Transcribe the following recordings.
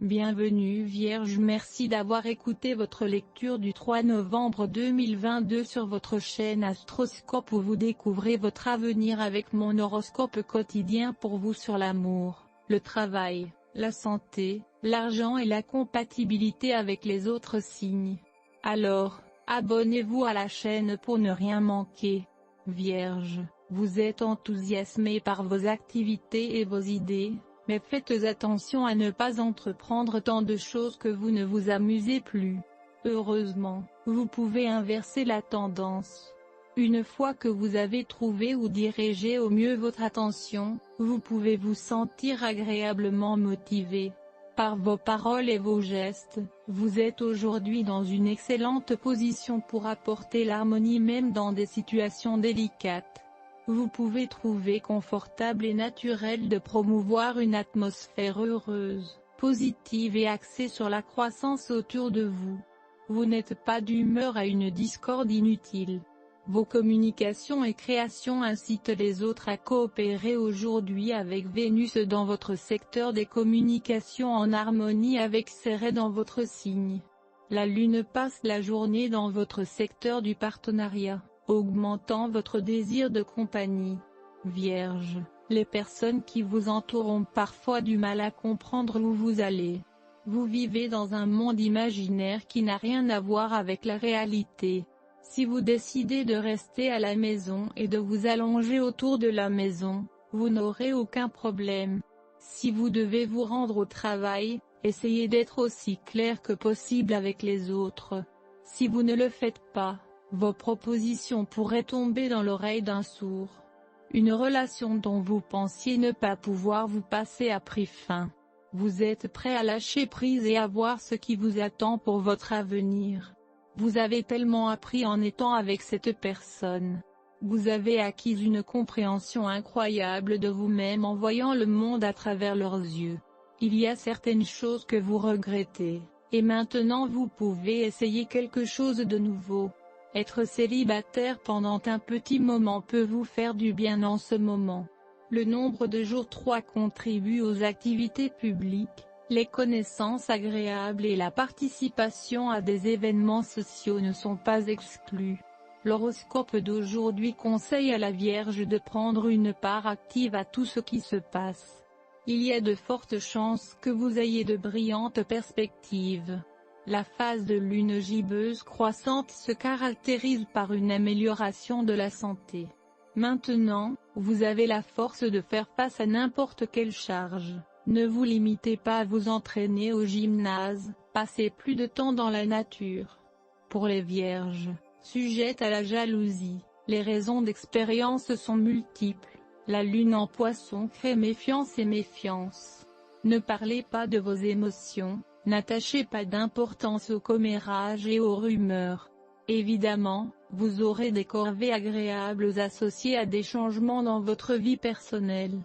Bienvenue Vierge, merci d'avoir écouté votre lecture du 3 novembre 2022 sur votre chaîne Astroscope où vous découvrez votre avenir avec mon horoscope quotidien pour vous sur l'amour, le travail, la santé, l'argent et la compatibilité avec les autres signes. Alors, abonnez-vous à la chaîne pour ne rien manquer. Vierge, vous êtes enthousiasmé par vos activités et vos idées, mais faites attention à ne pas entreprendre tant de choses que vous ne vous amusez plus. Heureusement, vous pouvez inverser la tendance. Une fois que vous avez trouvé ou dirigé au mieux votre attention, vous pouvez vous sentir agréablement motivé. Par vos paroles et vos gestes, vous êtes aujourd'hui dans une excellente position pour apporter l'harmonie même dans des situations délicates. Vous pouvez trouver confortable et naturel de promouvoir une atmosphère heureuse, positive et axée sur la croissance autour de vous. Vous n'êtes pas d'humeur à une discorde inutile. Vos communications et créations incitent les autres à coopérer aujourd'hui avec Vénus dans votre secteur des communications en harmonie avec Cérès dans votre signe. La Lune passe la journée dans votre secteur du partenariat, augmentant votre désir de compagnie. Vierge, les personnes qui vous entourent ont parfois du mal à comprendre où vous allez. Vous vivez dans un monde imaginaire qui n'a rien à voir avec la réalité. Si vous décidez de rester à la maison et de vous allonger autour de la maison, vous n'aurez aucun problème. Si vous devez vous rendre au travail, essayez d'être aussi clair que possible avec les autres. Si vous ne le faites pas, vos propositions pourraient tomber dans l'oreille d'un sourd. Une relation dont vous pensiez ne pas pouvoir vous passer a pris fin. Vous êtes prêt à lâcher prise et à voir ce qui vous attend pour votre avenir. Vous avez tellement appris en étant avec cette personne. Vous avez acquis une compréhension incroyable de vous-même en voyant le monde à travers leurs yeux. Il y a certaines choses que vous regrettez, et maintenant vous pouvez essayer quelque chose de nouveau. Être célibataire pendant un petit moment peut vous faire du bien en ce moment. Le nombre de jours 3 contribue aux activités publiques, les connaissances agréables et la participation à des événements sociaux ne sont pas exclus. L'horoscope d'aujourd'hui conseille à la Vierge de prendre une part active à tout ce qui se passe. Il y a de fortes chances que vous ayez de brillantes perspectives. La phase de lune gibbeuse croissante se caractérise par une amélioration de la santé. Maintenant, vous avez la force de faire face à n'importe quelle charge. Ne vous limitez pas à vous entraîner au gymnase, passez plus de temps dans la nature. Pour les Vierges, sujettes à la jalousie, les raisons d'expérience sont multiples. La lune en Poisson crée méfiance et méfiance. Ne parlez pas de vos émotions. N'attachez pas d'importance aux commérages et aux rumeurs. Évidemment, vous aurez des corvées agréables associées à des changements dans votre vie personnelle.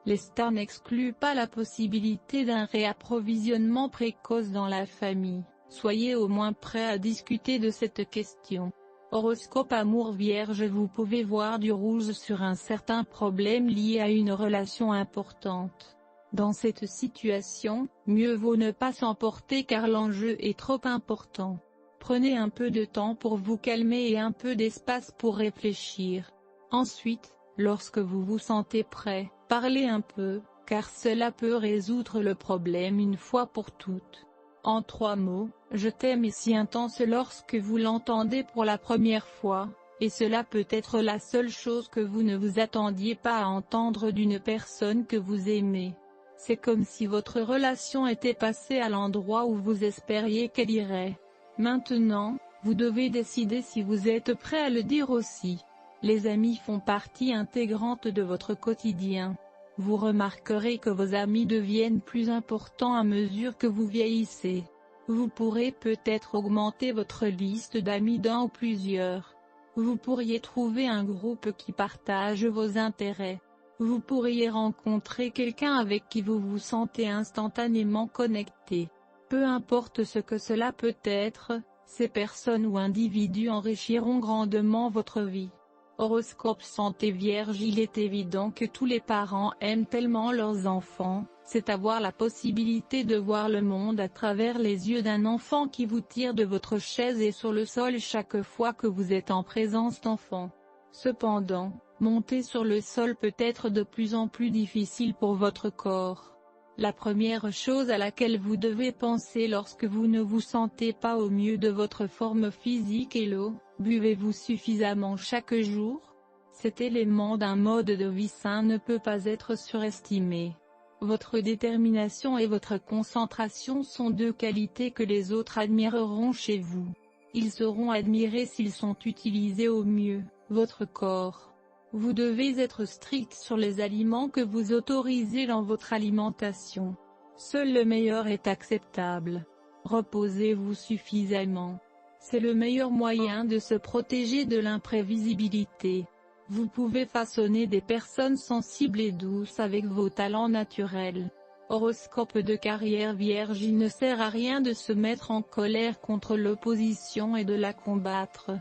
Les stars n'excluent pas la possibilité d'un réapprovisionnement précoce dans la famille, soyez au moins prêt à discuter de cette question. Horoscope amour Vierge, vous pouvez voir du rouge sur un certain problème lié à une relation importante. Dans cette situation, mieux vaut ne pas s'emporter car l'enjeu est trop important. Prenez un peu de temps pour vous calmer et un peu d'espace pour réfléchir. Ensuite, lorsque vous vous sentez prêt, parlez un peu, car cela peut résoudre le problème une fois pour toutes. En 3 mots, je t'aime est si intense lorsque vous l'entendez pour la première fois, et cela peut être la seule chose que vous ne vous attendiez pas à entendre d'une personne que vous aimez. C'est comme si votre relation était passée à l'endroit où vous espériez qu'elle irait. Maintenant, vous devez décider si vous êtes prêt à le dire aussi. Les amis font partie intégrante de votre quotidien. Vous remarquerez que vos amis deviennent plus importants à mesure que vous vieillissez. Vous pourrez peut-être augmenter votre liste d'amis d'un ou plusieurs. Vous pourriez trouver un groupe qui partage vos intérêts. Vous pourriez rencontrer quelqu'un avec qui vous vous sentez instantanément connecté. Peu importe ce que cela peut être, ces personnes ou individus enrichiront grandement votre vie. Horoscope santé Vierge. Il est évident que tous les parents aiment tellement leurs enfants, C'est avoir la possibilité de voir le monde à travers les yeux d'un enfant qui vous tire de votre chaise et sur le sol chaque fois que vous êtes en présence d'enfants. Cependant, monter sur le sol peut être de plus en plus difficile pour votre corps. La première chose à laquelle vous devez penser lorsque vous ne vous sentez pas au mieux de votre forme physique est l'eau. Buvez-vous suffisamment chaque jour? Cet élément d'un mode de vie sain ne peut pas être surestimé. Votre détermination et votre concentration sont deux qualités que les autres admireront chez vous. Ils seront admirés s'ils sont utilisés au mieux. Votre corps. Vous devez être strict sur les aliments que vous autorisez dans votre alimentation. Seul le meilleur est acceptable. Reposez-vous suffisamment. C'est le meilleur moyen de se protéger de l'imprévisibilité. Vous pouvez façonner des personnes sensibles et douces avec vos talents naturels. Horoscope de carrière Vierge. Il ne sert à rien de se mettre en colère contre l'opposition et de la combattre.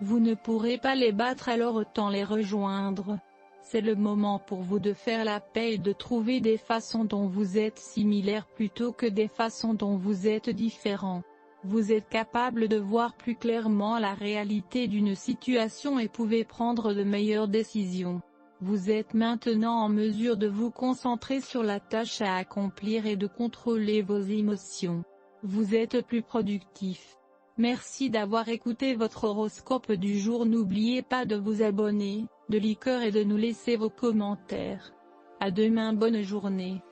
Vous ne pourrez pas les battre, alors autant les rejoindre. C'est le moment pour vous de faire la paix et de trouver des façons dont vous êtes similaires plutôt que des façons dont vous êtes différents. Vous êtes capable de voir plus clairement la réalité d'une situation et pouvez prendre de meilleures décisions. Vous êtes maintenant en mesure de vous concentrer sur la tâche à accomplir et de contrôler vos émotions. Vous êtes plus productif. Merci d'avoir écouté votre horoscope du jour. N'oubliez pas de vous abonner, de liker et de nous laisser vos commentaires. À demain, bonne journée.